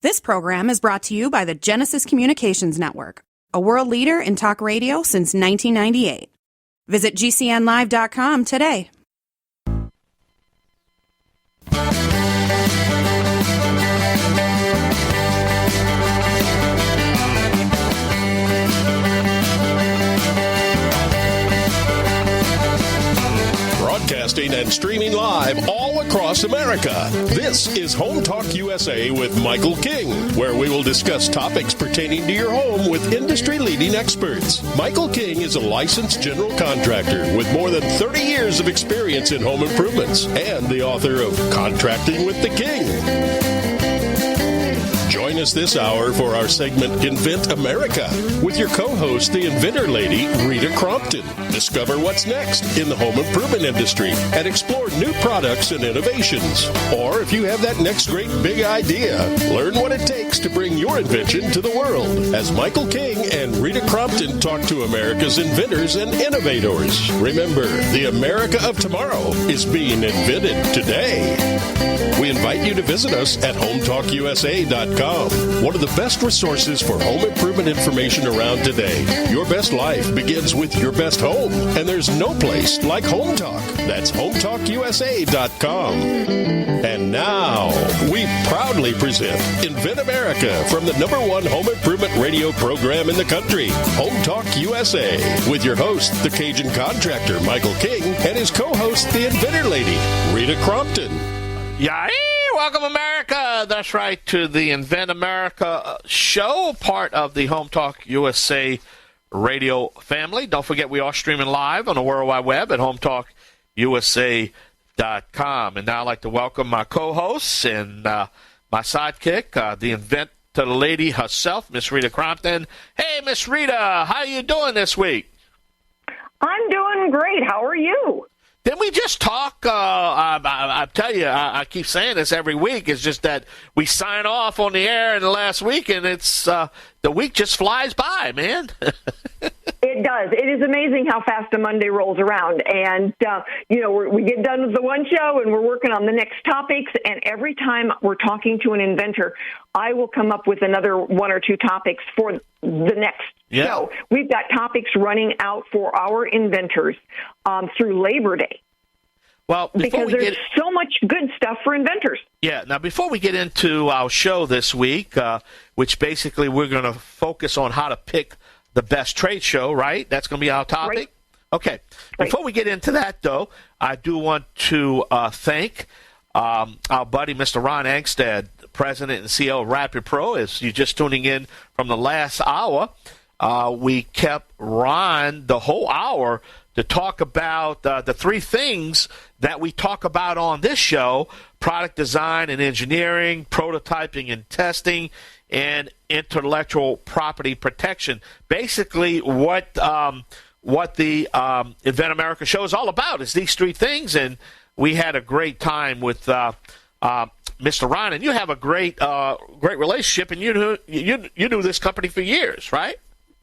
This program is brought to you by the Genesis Communications Network, a world leader in talk radio since 1998. Visit GCNlive.com today. Broadcasting and streaming live all across America. This is Home Talk USA with Michael King, where we will discuss topics pertaining to your home with industry-leading experts. Michael King is a licensed general contractor with more than 30 years of experience in home improvements and the author of Contracting with the King. Join us this hour for our segment Invent America with your co-host, the inventor lady, Rita Crompton. Discover what's next in the home improvement industry and explore new products and innovations. Or if you have that next great big idea, learn what it takes to bring your invention to the world as Michael King and Rita Crompton talk to America's inventors and innovators. Remember, the America of tomorrow is being invented today. We invite you to visit us at HomeTalkUSA.com. One of the best resources for home improvement information around today. Your best life begins with your best home, and there's no place like Home Talk. That's HomeTalkUSA.com. And now, we proudly present Invent America from the #1 home improvement radio program in the country, Home Talk USA, with your host, the Cajun contractor, Michael King, and his co-host, the inventor lady, Rita Crompton. Yay! Welcome, America. That's right, to the Invent America show, part of the Home Talk USA radio family. Don't forget, we are streaming live on the World Wide Web at HomeTalkUSA.com. And now I'd like to welcome my co-hosts and my sidekick, the inventor lady herself, Miss Rita Crompton. Hey, Miss Rita, how you doing this week? I'm doing great. How are you? Didn't we just talk? I tell you, I keep saying this every week. It's just that we sign off on the air in the last week, and it's the week just flies by, man. It does. It is amazing how fast a Monday rolls around. And, we get done with the one show, and we're working on the next topics. And every time we're talking to an inventor, I will come up with another one or two topics for the next show. We've got topics running out for our inventors through Labor Day. Well, because there's so much good stuff for inventors. Yeah. Now, before we get into our show this week, which basically we're going to focus on how to pick the best trade show, right? That's going to be our topic? Right. Okay. Right. Before we get into that, though, I do want to thank our buddy, Mr. Ron Angstad, President and CEO of Rapid Pro. As you're just tuning in from the last hour, we kept Ron the whole hour to talk about the three things that we talk about on this show: product design and engineering, prototyping and testing, and intellectual property protection. Basically, what the Invent America show is all about is these three things, and we had a great time with Mr. Ron. And you have a great relationship, and you knew this company for years, right?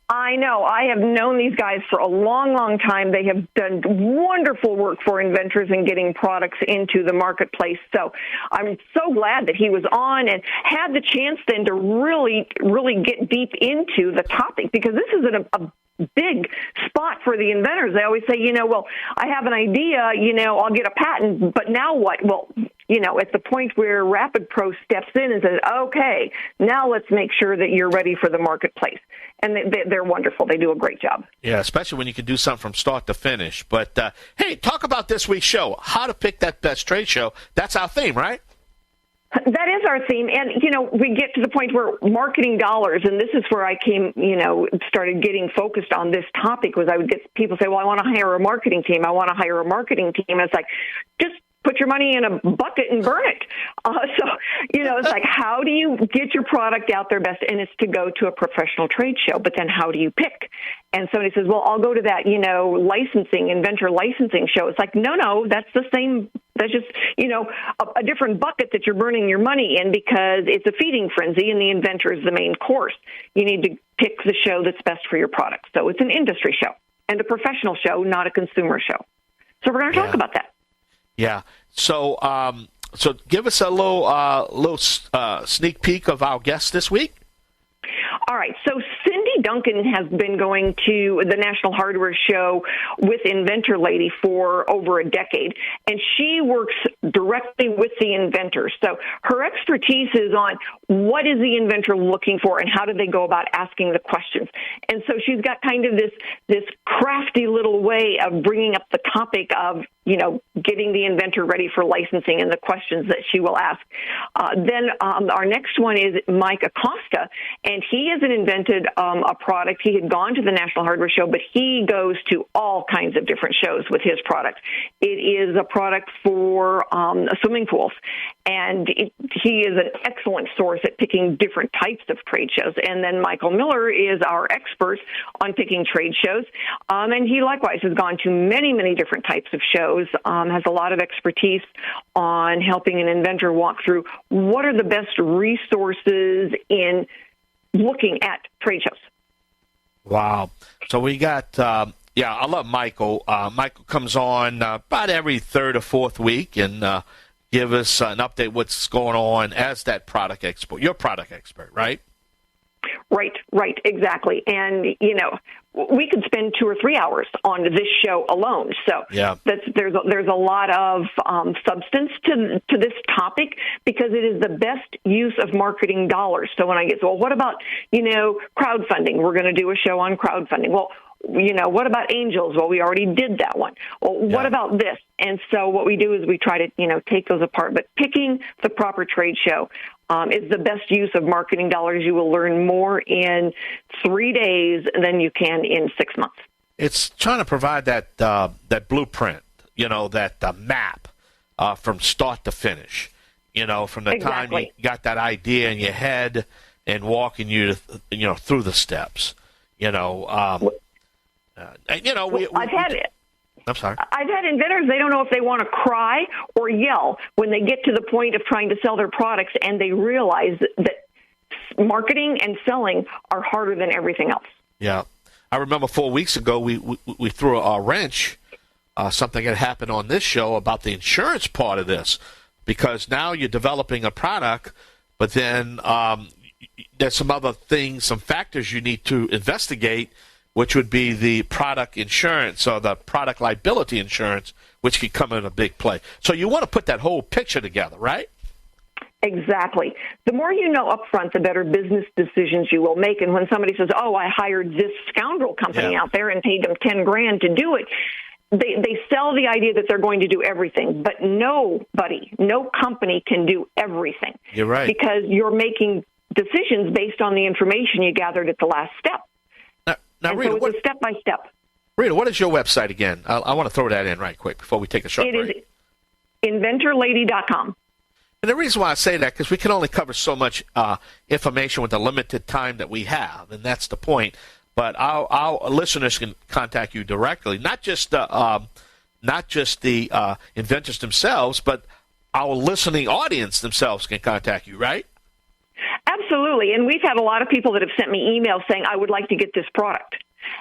I know. I have known these guys for a long, long time. They have done wonderful work for inventors and getting products into the marketplace. So I'm so glad that he was on and had the chance then to really, really get deep into the topic, because this is a big spot for the inventors. They always say, well, I have an idea, I'll get a patent, but now what? Well, at the point where Rapid Pro steps in and says, okay, now let's make sure that you're ready for the marketplace. And they're wonderful. They do a great job. Yeah, especially when you can do something from start to finish. But, hey, talk about this week's show, how to pick that best trade show. That's our theme, right? That is our theme. And, we get to the point where marketing dollars, and this is where I came, started getting focused on this topic, was I would get people say, well, I want to hire a marketing team. And it's like, just put your money in a bucket and burn it. It's like, how do you get your product out there best? And it's to go to a professional trade show. But then how do you pick? And somebody says, well, I'll go to that, inventor licensing show. It's like, no, that's the same. That's just, a different bucket that you're burning your money in, because it's a feeding frenzy and the inventor is the main course. You need to pick the show that's best for your product. So it's an industry show and a professional show, not a consumer show. So we're going to talk about that. Yeah. So So give us a little sneak peek of our guest this week. All right, so Cindy Duncan has been going to the National Hardware Show with Inventor Lady for over a decade, and she works directly with the inventors. So her expertise is on what is the inventor looking for and how do they go about asking the questions. And so she's got kind of this crafty little way of bringing up the topic of, getting the inventor ready for licensing and the questions that she will ask. Then our next one is Mike Acosta, and he has invented a product. He had gone to the National Hardware Show, but he goes to all kinds of different shows with his product. It is a product for swimming pools, and he is an excellent source at picking different types of trade shows. And then Michael Miller is our expert on picking trade shows, and he likewise has gone to many, many different types of shows, has a lot of expertise on helping an inventor walk through what are the best resources in looking at trade shows. Wow. So we got, I love Michael. Michael comes on about every third or fourth week and give us an update what's going on as that product expert. You're a product expert, right? Right, exactly. And, we could spend 2 or 3 hours on this show alone. So there's a lot of substance to this topic because it is the best use of marketing dollars. So when I get, what about, crowdfunding? We're going to do a show on crowdfunding. Well, what about angels? Well, we already did that one. Well, what about this? And so what we do is we try to, take those apart. But picking the proper trade show is the best use of marketing dollars. You will learn more in 3 days than you can in 6 months. It's trying to provide that blueprint, that map from start to finish, from the time you got that idea in your head and walking you, through the steps, I've had it. I'm sorry. I've had inventors, they don't know if they want to cry or yell when they get to the point of trying to sell their products and they realize that marketing and selling are harder than everything else. Yeah. I remember 4 weeks ago we threw a wrench, something had happened on this show about the insurance part of this, because now you're developing a product, but then there's some other things, some factors you need to investigate, which would be the product insurance or the product liability insurance, which could come in a big play. So you want to put that whole picture together, right? Exactly. The more you know up front, the better business decisions you will make. And when somebody says, I hired this scoundrel company out there and paid them $10,000 to do it, they sell the idea that they're going to do everything. But no company can do everything. You're right. Because you're making decisions based on the information you gathered at the last step. Now, Rita, so it's a step-by-step. Rita, what is your website again? I want to throw that in right quick before we take a short break. It is inventorlady.com. And the reason why I say that, because we can only cover so much information with the limited time that we have, and that's the point. But our listeners can contact you directly, not just the inventors themselves, but our listening audience themselves can contact you, right? Absolutely. And we've had a lot of people that have sent me emails saying, I would like to get this product.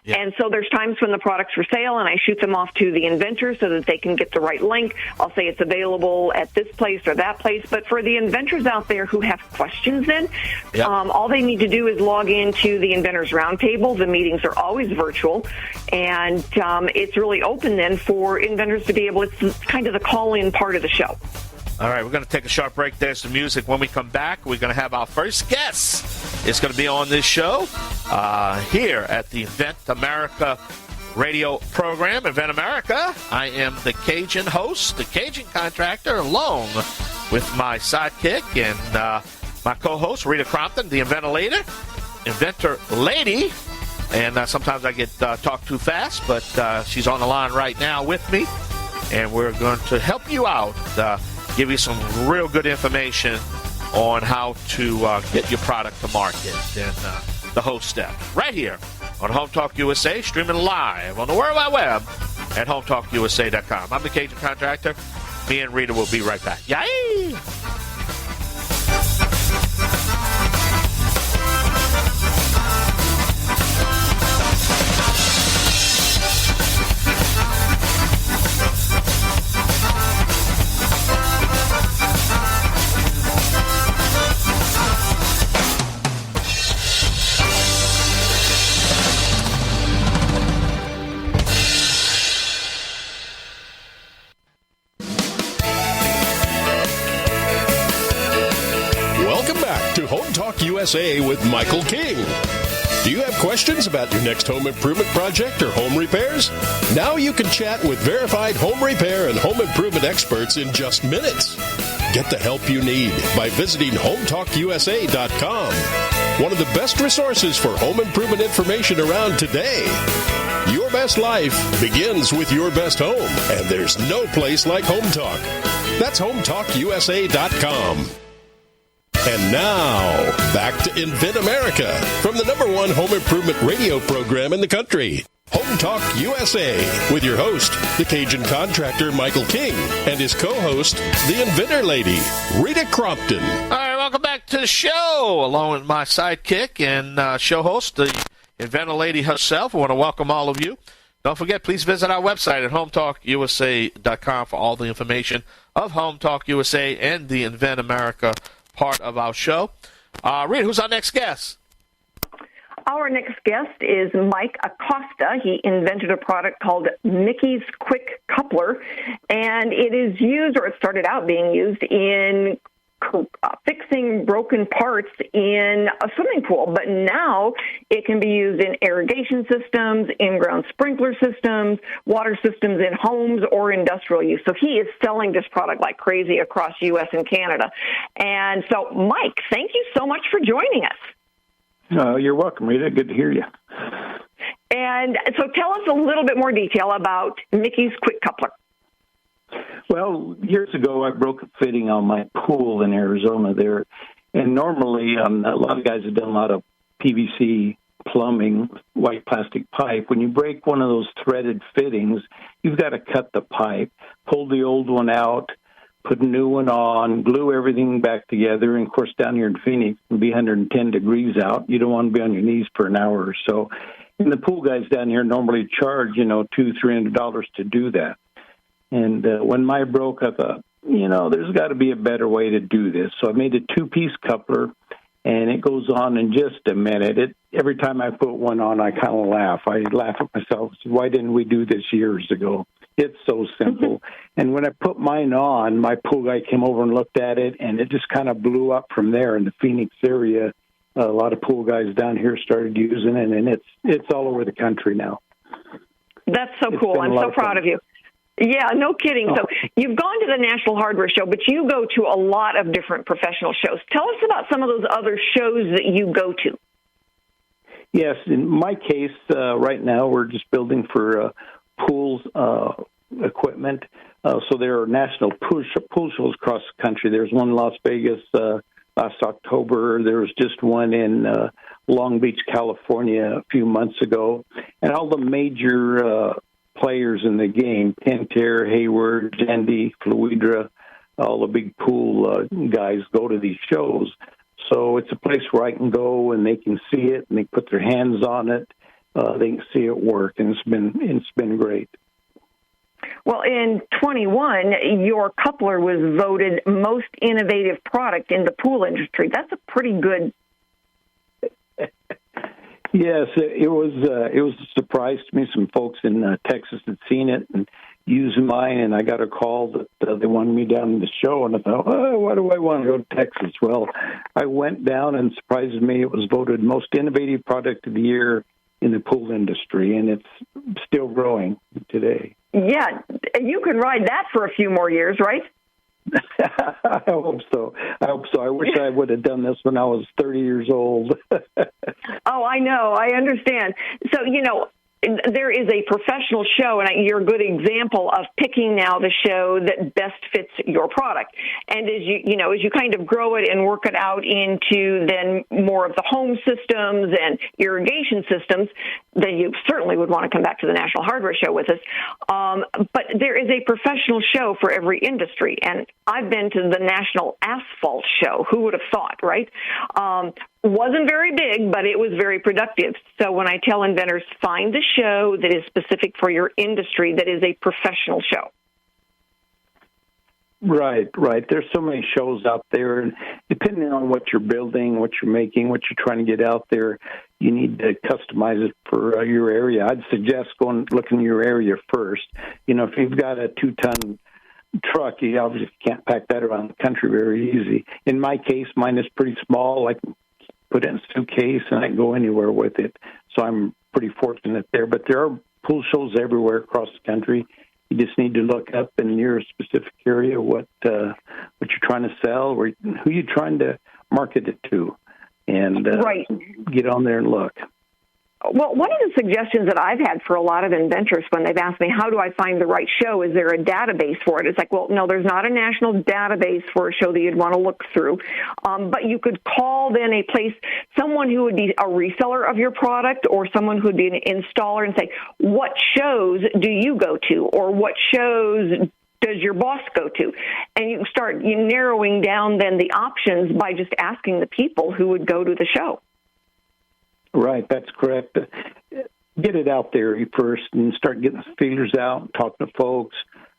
Yeah. And so there's times when the product's for sale, and I shoot them off to the inventor so that they can get the right link. I'll say it's available at this place or that place. But for the inventors out there who have questions all they need to do is log into the Inventors Roundtable. The meetings are always virtual, and it's really open then for inventors to be able, it's kind of the call-in part of the show. All right, we're going to take a short break. There's the music. When we come back, we're going to have our first guest. It's going to be on this show here at the Invent America radio program, Invent America. I am the Cajun host, the Cajun contractor, along with my sidekick and my co-host, Rita Crompton, the Inventor Lady. And sometimes I get talked too fast, but she's on the line right now with me, and we're going to help you out. Give you some real good information on how to get your product to market and the whole step right here on Home Talk USA, streaming live on the World Wide Web at HomeTalkUSA.com. I'm the Cajun Contractor. Me and Rita will be right back. Yay! Home Talk USA with Michael King. Do you have questions about your next home improvement project or home repairs? Now you can chat with verified home repair and home improvement experts in just minutes. Get the help you need by visiting HomeTalkUSA.com. One of the best resources for home improvement information around today. Your best life begins with your best home, and there's no place like Home Talk. That's HomeTalkUSA.com. And now, back to Invent America from the #1 home improvement radio program in the country. Home Talk USA with your host, the Cajun contractor Michael King, and his co-host, the Inventor lady, Rita Crompton. All right, welcome back to the show, along with my sidekick and show host, the Inventor lady herself. I want to welcome all of you. Don't forget, please visit our website at HomeTalkUSA.com for all the information of Home Talk USA and the Invent America part of our show. Rita, who's our next guest? Our next guest is Mike Acosta. He invented a product called Mickey's Quick Coupler, and it is used, or it started out being used, in fixing broken parts in a swimming pool. But now it can be used in irrigation systems, in-ground sprinkler systems, water systems in homes or industrial use. So he is selling this product like crazy across U.S. and Canada. And so, Mike, thank you so much for joining us. You're welcome, Rita. Good to hear you. And so tell us a little bit more detail about Mickey's Quick Coupler. Well, years ago, I broke a fitting on my pool in Arizona there. And normally, a lot of guys have done a lot of PVC plumbing, white plastic pipe. When you break one of those threaded fittings, you've got to cut the pipe, pull the old one out, put a new one on, glue everything back together. And, of course, down here in Phoenix, it can be 110 degrees out. You don't want to be on your knees for an hour or so. And the pool guys down here normally charge, $200-300 to do that. And when mine broke, I thought, there's got to be a better way to do this. So I made a two-piece coupler, and it goes on in just a minute. Every time I put one on, I kind of laugh. I laugh at myself. Why didn't we do this years ago? It's so simple. And when I put mine on, my pool guy came over and looked at it, and it just kind of blew up from there in the Phoenix area. A lot of pool guys down here started using it, and it's all over the country now. That's so cool. I'm so proud of you. Yeah, no kidding. So you've gone to the National Hardware Show, but you go to a lot of different professional shows. Tell us about some of those other shows that you go to. Yes, in my case, right now we're just building for pools equipment. So there are national pool shows across the country. There's one in Las Vegas last October. There was just one in Long Beach, California a few months ago. And all the major players in the game, Pentair, Hayward, Jandy, Fluidra, all the big pool guys go to these shows. So it's a place where I can go and they can see it and they put their hands on it. They can see it work, and it's been great. Well, in 21, your coupler was voted most innovative product in the pool industry. That's a pretty good. Yes, it was a surprise to me. Some folks in Texas had seen it and used mine, and I got a call that they wanted me down in the show, and I thought, why do I want to go to Texas? Well, I went down, and surprised me, it was voted most innovative product of the year in the pool industry, and it's still growing today. Yeah, you could ride that for a few more years, right? I hope so. I wish I would have done this when I was 30 years old. Oh, I know. I understand. So, there is a professional show, and you're a good example of picking now the show that best fits your product. And as you kind of grow it and work it out into then more of the home systems and irrigation systems, then you certainly would want to come back to the National Hardware Show with us. But there is a professional show for every industry, and I've been to the National Asphalt Show. Who would have thought, right? Wasn't very big, but it was very productive. So when I tell inventors, find the show that is specific for your industry, that is a professional show. Right. There's so many shows out there, and depending on what you're building, what you're making, what you're trying to get out there, you need to customize it for your area. I'd suggest going look in your area first. If you've got a 2-ton truck, you obviously can't pack that around the country very easy. In my case, mine is pretty small. I can put it in a suitcase, and I can go anywhere with it. So I'm pretty fortunate there. But there are pool shows everywhere across the country. You just need to look up in your specific area what you're trying to sell, or who you're trying to market it to, and get on there and look. Well, one of the suggestions that I've had for a lot of inventors when they've asked me, how do I find the right show? Is there a database for it? It's like, well, no, there's not a national database for a show that you'd want to look through. But you could call then a place, someone who would be a reseller of your product or someone who would be an installer, and say, what shows do you go to? Or what shows does your boss go to? And you start narrowing down then the options by just asking the people who would go to the show. Right, that's correct. Get it out there first and start getting the feelers out, talking to folks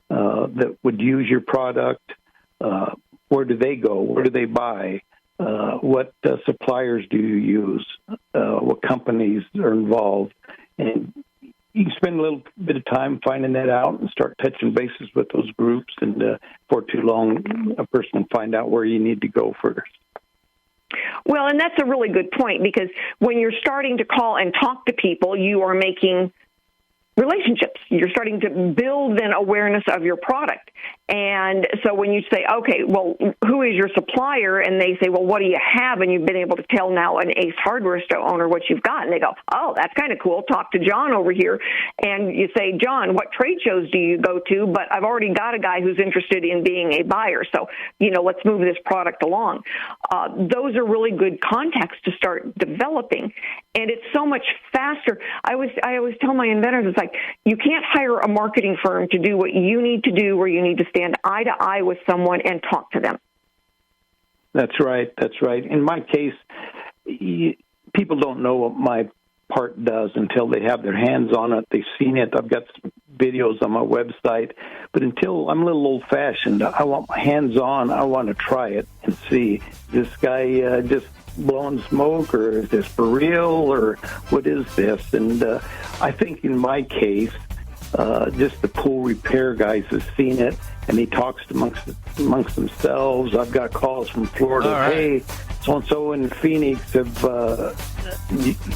that would use your product. Where do they go? Where do they buy? What suppliers do you use? What companies are involved? And you can spend a little bit of time finding that out and start touching bases with those groups. And before too long, a person will find out where you need to go first. Well, and that's a really good point, because when you're starting to call and talk to people, you are making relationships. You're starting to build then awareness of your product. And so when you say, okay, well, who is your supplier? And they say, well, what do you have? And you've been able to tell now an Ace Hardware store owner what you've got. And they go, oh, that's kind of cool. Talk to John over here. And you say, John, what trade shows do you go to? But I've already got a guy who's interested in being a buyer. So, let's move this product along. Those are really good contacts to start developing. And it's so much faster. I always tell my inventors, it's like, you can't hire a marketing firm to do what you need to do, where you need to stand eye to eye with someone and talk to them. That's right. That's right. In my case, people don't know what my part does until they have their hands on it. They've seen it. I've got some videos on my website. But until I'm a little old-fashioned, I want my hands on. I want to try it and see, is this guy just blowing smoke, or is this for real, or what is this? And I think in my case, just the pool repair guys have seen it, and he talks amongst themselves. I've got calls from Florida. Right. Hey, so-and-so in Phoenix have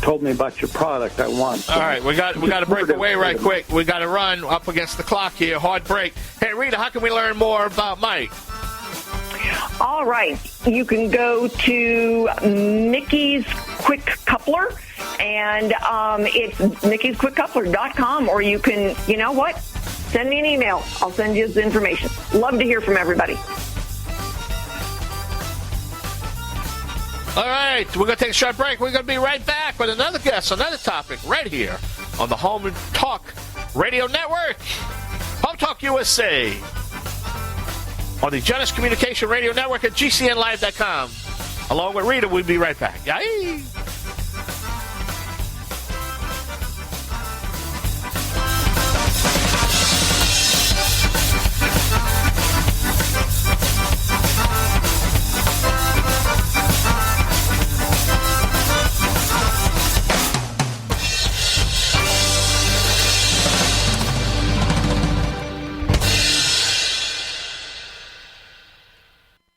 told me about your product. I want. All right, we got to break away right quick. We got to run up against the clock here. Hard break. Hey, Rita, how can we learn more about Mike? All right. You can go to Mickey's Quick Coupler, and it's mickey'squickcoupler.com, or you can, send me an email. I'll send you the information. Love to hear from everybody. All right. We're going to take a short break. We're going to be right back with another guest, another topic, right here on the Home Talk Radio Network, Home Talk USA. On the Genesis Communication Radio Network at GCNlive.com. Along with Rita, we'll be right back. Yay!